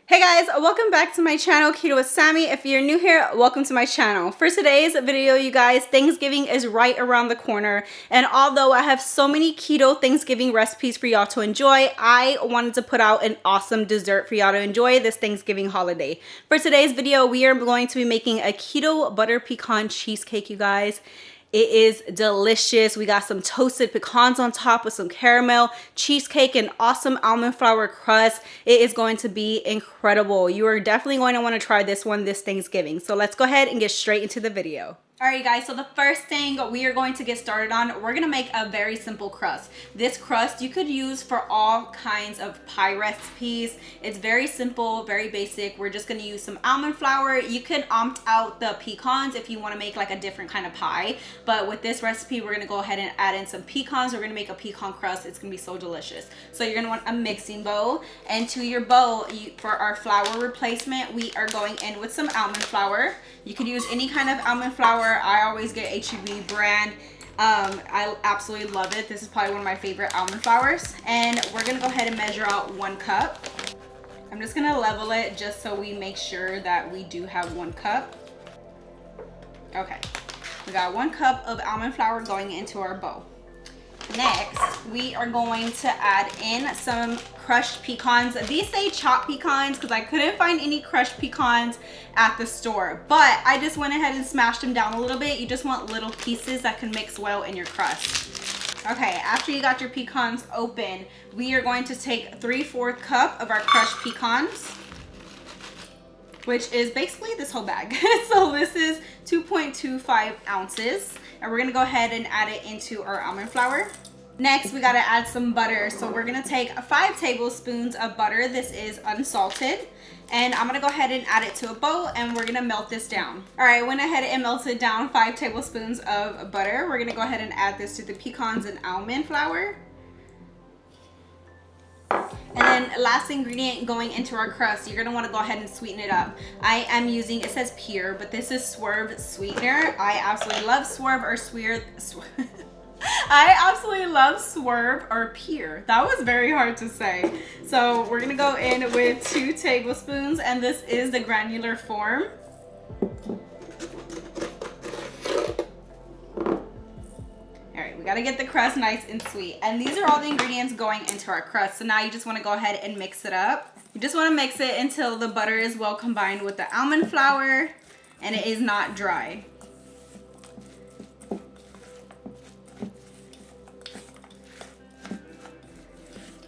Hey guys, welcome back to my channel, Keto with Sammy. If you're new here, welcome to my channel. For today's video, you guys, Thanksgiving is right around the corner. And although I have so many keto Thanksgiving recipes for y'all to enjoy, I wanted to put out an awesome dessert for y'all to enjoy this Thanksgiving holiday. For today's video, we are going to be making a keto butter pecan cheesecake, you guys. It is delicious. We got some toasted pecans on top with some caramel, cheesecake, and awesome almond flour crust. It is going to be incredible. You are definitely going to want to try this one this Thanksgiving. So let's go ahead and get straight into the video. All right, guys, so the first thing we are going to get started on, we're going to make a very simple crust. This crust you could use for all kinds of pie recipes. It's very simple, very basic. We're just going to use some almond flour. You can opt out the pecans if you want to make like a different kind of pie. But with this recipe, we're going to go ahead and add in some pecans. We're going to make a pecan crust. It's going to be so delicious. So you're going to want a mixing bowl. And to your bowl, for our flour replacement, we are going in with some almond flour. You can use any kind of almond flour. I always get H-E-B brand. I absolutely love it. This is probably one of my favorite almond flours. And we're gonna go ahead and measure out 1 cup. I'm just gonna level it just so we make sure that we do have 1 cup. Okay, we got 1 cup of almond flour going into our bowl. Next, we are going to add in some crushed pecans. These say chopped pecans because I couldn't find any crushed pecans at the store, but I just went ahead and smashed them down a little bit. You just want little pieces that can mix well in your crust. Okay, after you got your pecans open, we are going to take 3/4 cup of our crushed pecans, which is basically this whole bag. So this is 2.25 ounces. And we're gonna go ahead and add it into our almond flour. Next, we gotta add some butter. So we're gonna take 5 tablespoons of butter. This is unsalted. And I'm gonna go ahead and add it to a bowl and we're gonna melt this down. All right, I went ahead and melted down 5 tablespoons of butter. We're gonna go ahead and add this to the pecans and almond flour. And then last ingredient going into our crust, you're gonna wanna go ahead and sweeten it up. I am using, it says pure, but this is Swerve sweetener. I absolutely love Swerve or I absolutely love Swerve or pure. That was very hard to say. So we're gonna go in with 2 tablespoons and this is the granular form. Gotta get the crust nice and sweet. And these are all the ingredients going into our crust. So now you just wanna go ahead and mix it up. You just wanna mix it until the butter is well combined with the almond flour and it is not dry.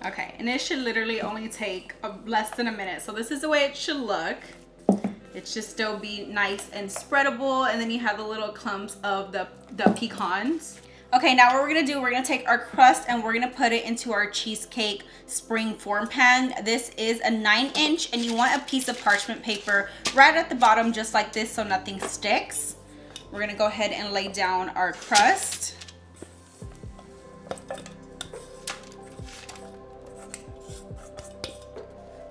Okay, and it should literally only take less than a minute. So this is the way it should look. It should still be nice and spreadable, and then you have the little clumps of the pecans. Okay, now what we're gonna do, we're gonna take our crust and we're gonna put it into our cheesecake spring form pan. This is a 9-inch and you want a piece of parchment paper right at the bottom just like this so nothing sticks. We're gonna go ahead and lay down our crust.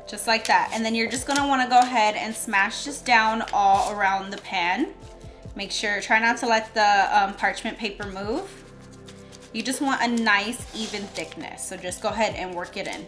Just like that. And then you're just gonna wanna go ahead and smash this down all around the pan. Make sure, try not to let the parchment paper move. You just want a nice even thickness, so just go ahead and work it in.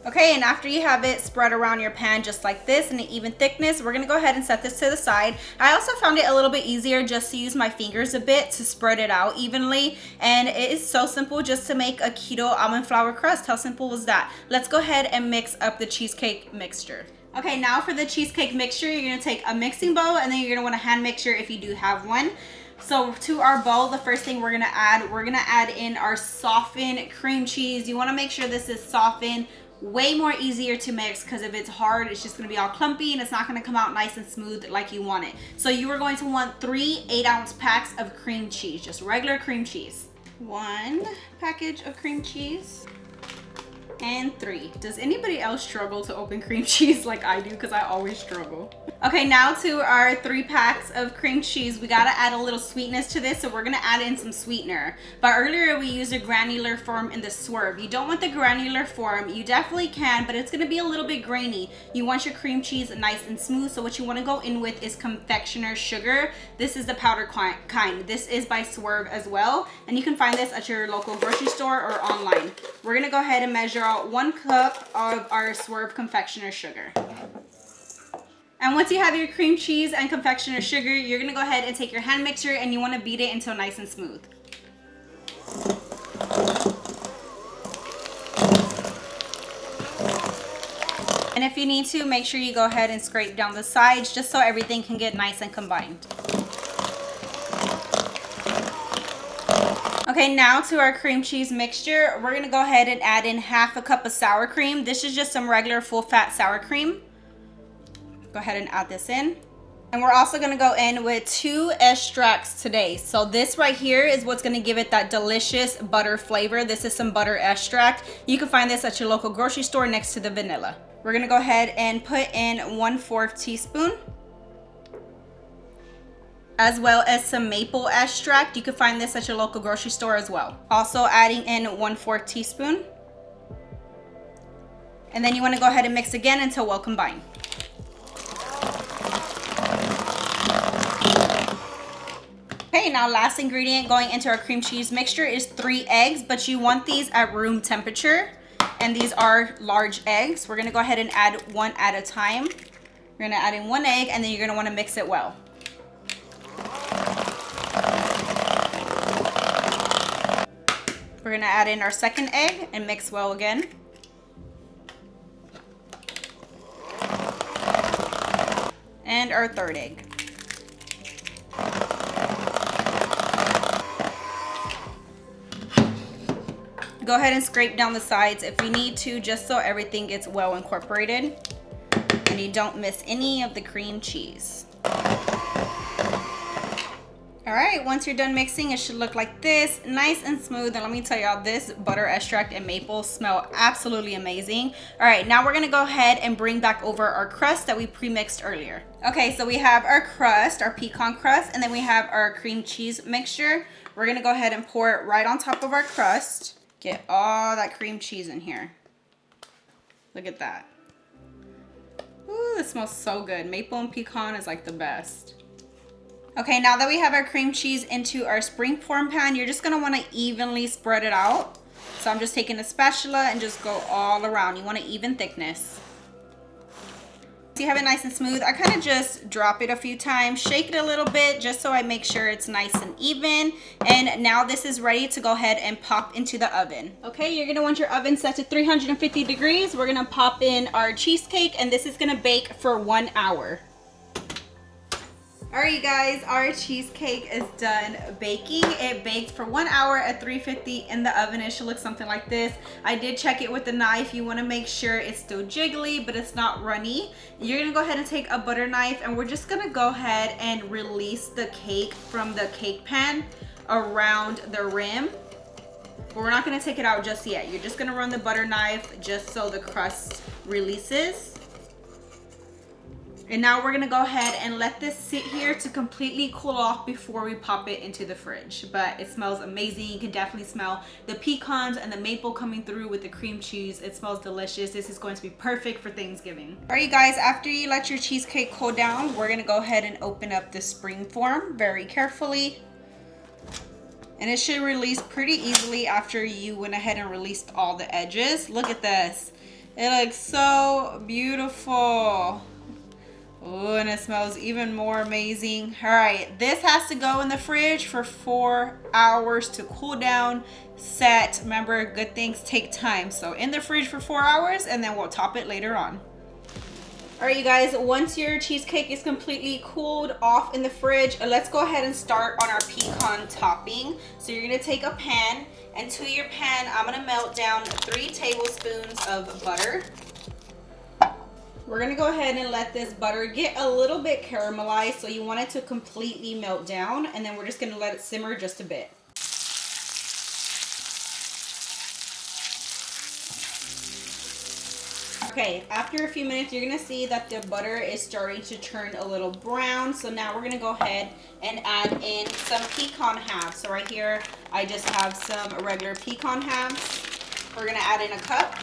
Okay, and after you have it spread around your pan just like this in an even thickness, we're gonna go ahead and set this to the side. I also found it a little bit easier just to use my fingers a bit to spread it out evenly, and it is so simple just to make a keto almond flour crust. How simple was that? Let's go ahead and mix up the cheesecake mixture. Okay, now for the cheesecake mixture, you're gonna take a mixing bowl and then you're gonna want a hand mixer if you do have one. So to our bowl, the first thing we're gonna add in our softened cream cheese. You wanna make sure this is softened, way more easier to mix because if it's hard, it's just gonna be all clumpy and it's not gonna come out nice and smooth like you want it. So you are going to want 3 8-ounce packs of cream cheese, just regular cream cheese. 1 package of cream cheese. And 3. Does anybody else struggle to open cream cheese like I do? Because I always struggle. Okay, now to our 3 packs of cream cheese. We gotta add a little sweetness to this, so we're gonna add in some sweetener. But earlier we used a granular form in the Swerve. You don't want the granular form. You definitely can, but it's gonna be a little bit grainy. You want your cream cheese nice and smooth, so what you wanna go in with is confectioners sugar. This is the powder kind. This is by Swerve as well, and you can find this at your local grocery store or online. We're gonna go ahead and measure out about 1 cup of our Swerve confectioner sugar. And once you have your cream cheese and confectioner sugar, you're gonna go ahead and take your hand mixer and you wanna beat it until nice and smooth. And if you need to, make sure you go ahead and scrape down the sides just so everything can get nice and combined. Okay, now to our cream cheese mixture, we're gonna go ahead and add in 1/2 cup of sour cream. This is just some regular full fat sour cream. Go ahead and add this in. And we're also gonna go in with 2 extracts today. So this right here is what's gonna give it that delicious butter flavor. This is some butter extract. You can find this at your local grocery store next to the vanilla. We're gonna go ahead and put in 1/4 teaspoon. As well as some maple extract. You can find this at your local grocery store as well. Also adding in 1/4 teaspoon. And then you wanna go ahead and mix again until well combined. Okay, now last ingredient going into our cream cheese mixture is 3 eggs, but you want these at room temperature. And these are large eggs. We're gonna go ahead and add 1 at a time. We're gonna add in 1 egg and then you're gonna wanna mix it well. We're gonna add in our 2nd egg and mix well again. And our 3rd egg. Go ahead and scrape down the sides if you need to, just so everything gets well incorporated and you don't miss any of the cream cheese. All right, once you're done mixing, it should look like this, nice and smooth. And let me tell y'all, this butter extract and maple smell absolutely amazing. All right, now we're gonna go ahead and bring back over our crust that we pre-mixed earlier. Okay, so we have our crust, our pecan crust, and then we have our cream cheese mixture. We're gonna go ahead and pour it right on top of our crust. Get all that cream cheese in here. Look at that. Ooh, this smells so good. Maple and pecan is like the best. Okay, now that we have our cream cheese into our springform pan, you're just gonna wanna evenly spread it out. So I'm just taking a spatula and just go all around. You want an even thickness. So you have it nice and smooth. I kind of just drop it a few times, shake it a little bit just so I make sure it's nice and even. And now this is ready to go ahead and pop into the oven. Okay, you're gonna want your oven set to 350 degrees. We're gonna pop in our cheesecake and this is gonna bake for 1 hour. All right, you guys, our cheesecake is done baking. It baked for 1 hour at 350 in the oven. It should look something like this. I did check it with the knife. You want to make sure it's still jiggly, but it's not runny. You're gonna go ahead and take a butter knife and we're just gonna go ahead and release the cake from the cake pan around the rim. But we're not gonna take it out just yet. You're just gonna run the butter knife just so the crust releases. And now we're gonna go ahead and let this sit here to completely cool off before we pop it into the fridge. But it smells amazing. You can definitely smell the pecans and the maple coming through with the cream cheese. It smells delicious. This is going to be perfect for Thanksgiving. All right, you guys, after you let your cheesecake cool down, we're gonna go ahead and open up the spring form very carefully. And it should release pretty easily after you went ahead and released all the edges. Look at this. It looks so beautiful. Oh, and it smells even more amazing. All right, this has to go in the fridge for 4 hours to cool down, set. Remember, good things take time. So in the fridge for 4 hours and then we'll top it later on. All right, you guys, once your cheesecake is completely cooled off in the fridge, let's go ahead and start on our pecan topping. So you're gonna take a pan, and to your pan, I'm gonna melt down 3 tablespoons of butter. We're gonna go ahead and let this butter get a little bit caramelized, so you want it to completely melt down, and then we're just gonna let it simmer just a bit. Okay, after a few minutes, you're gonna see that the butter is starting to turn a little brown. So now we're gonna go ahead and add in some pecan halves. So right here, I just have some regular pecan halves. We're gonna add in a cup.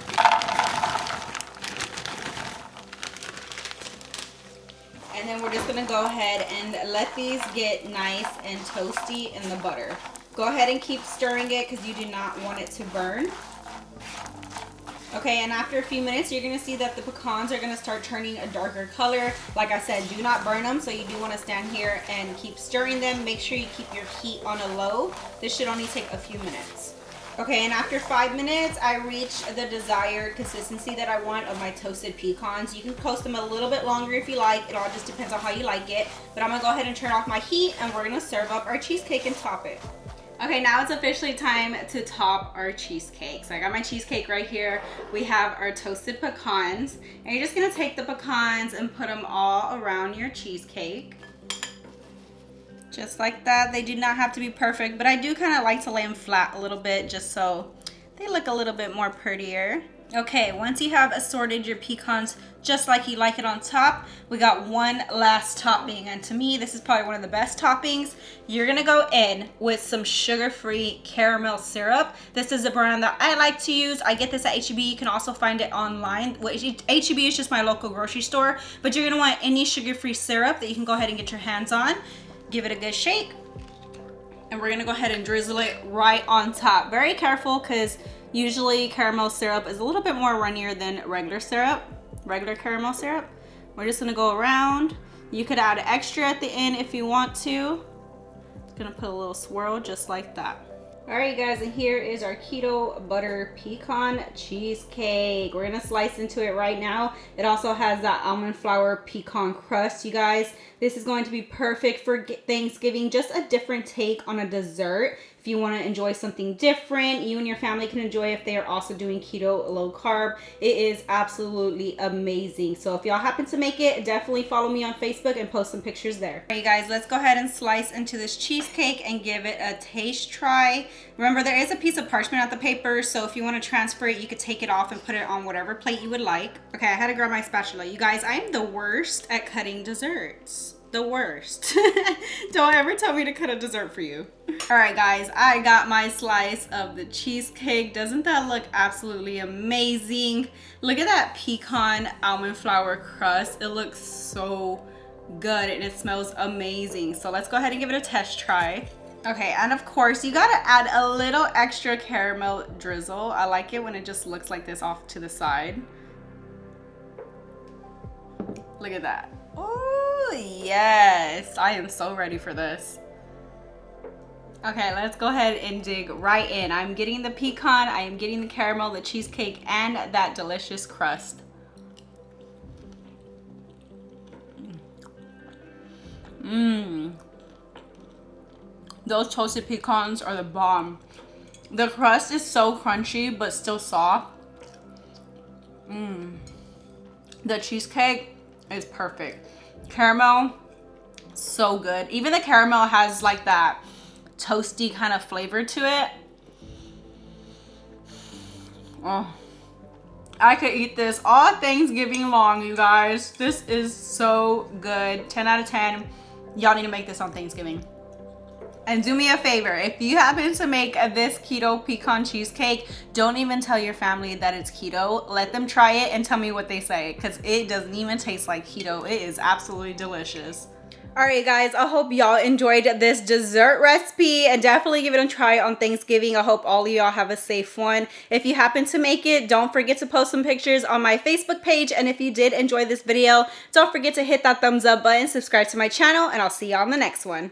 And then we're just gonna go ahead and let these get nice and toasty in the butter. Go ahead and keep stirring it because you do not want it to burn. Okay, and after a few minutes, you're gonna see that the pecans are gonna start turning a darker color. Like I said, do not burn them, so you do wanna stand here and keep stirring them. Make sure you keep your heat on a low. This should only take a few minutes. Okay, and after 5 minutes, I reached the desired consistency that I want of my toasted pecans. You can toast them a little bit longer if you like. It all just depends on how you like it. But I'm gonna go ahead and turn off my heat, and we're gonna serve up our cheesecake and top it. Okay, now it's officially time to top our cheesecake. So I got my cheesecake right here. We have our toasted pecans. And you're just gonna take the pecans and put them all around your cheesecake. Just like that. They do not have to be perfect, but I do kind of like to lay them flat a little bit just so they look a little bit more prettier. Okay, once you have assorted your pecans just like you like it on top, we got one last topping, and to me this is probably one of the best toppings. You're gonna go in with some sugar-free caramel syrup. This is a brand that I like to use. I get this at H-E-B. You can also find it online. H-E-B is just my local grocery store, but you're gonna want any sugar-free syrup that you can go ahead and get your hands on. Give it a good shake, and we're gonna go ahead and drizzle it right on top. Very careful, because usually caramel syrup is a little bit more runnier than regular caramel syrup. We're just gonna go around. You could add extra at the end if you want to. Just gonna put a little swirl just like that. All right, guys, and here is our keto butter pecan cheesecake. We're gonna slice into it right now. It also has that almond flour pecan crust, you guys. This is going to be perfect for Thanksgiving, just a different take on a dessert. If you want to enjoy something different, you and your family can enjoy if they are also doing keto low carb. It is absolutely amazing. So if y'all happen to make it, definitely follow me on Facebook and post some pictures there. All right, guys, let's go ahead and slice into this cheesecake and give it a taste try. Remember, there is a piece of parchment at the paper, so if you want to transfer it, you could take it off and put it on whatever plate you would like. Okay, I had to grab my spatula. You guys, I'm the worst at cutting desserts. The worst. Don't ever tell me to cut a dessert for you. All right, guys, I got my slice of the cheesecake. Doesn't that look absolutely amazing? Look at that pecan almond flour crust. It looks so good and it smells amazing. So let's go ahead and give it a test try. Okay, and of course you gotta add a little extra caramel drizzle. I like it when it just looks like this off to the side. Look at that. Oh yes, I am so ready for this. Okay, let's go ahead and dig right in. I'm getting the pecan, I am getting the caramel, the cheesecake, and that delicious crust. Those toasted pecans are the bomb. The crust is so crunchy but still soft. The cheesecake is perfect. Caramel, so good. Even the caramel has like that toasty kind of flavor to it. Oh, I could eat this all Thanksgiving long, you guys. This is so good. 10 out of 10. Y'all need to make this on Thanksgiving. And do me a favor, if you happen to make this keto pecan cheesecake, don't even tell your family that it's keto. Let them try it and tell me what they say, because it doesn't even taste like keto. It is absolutely delicious. All right, guys, I hope y'all enjoyed this dessert recipe, and definitely give it a try on Thanksgiving. I hope all of y'all have a safe one. If you happen to make it, don't forget to post some pictures on my Facebook page. And if you did enjoy this video, don't forget to hit that thumbs up button, subscribe to my channel, and I'll see y'all in the next one.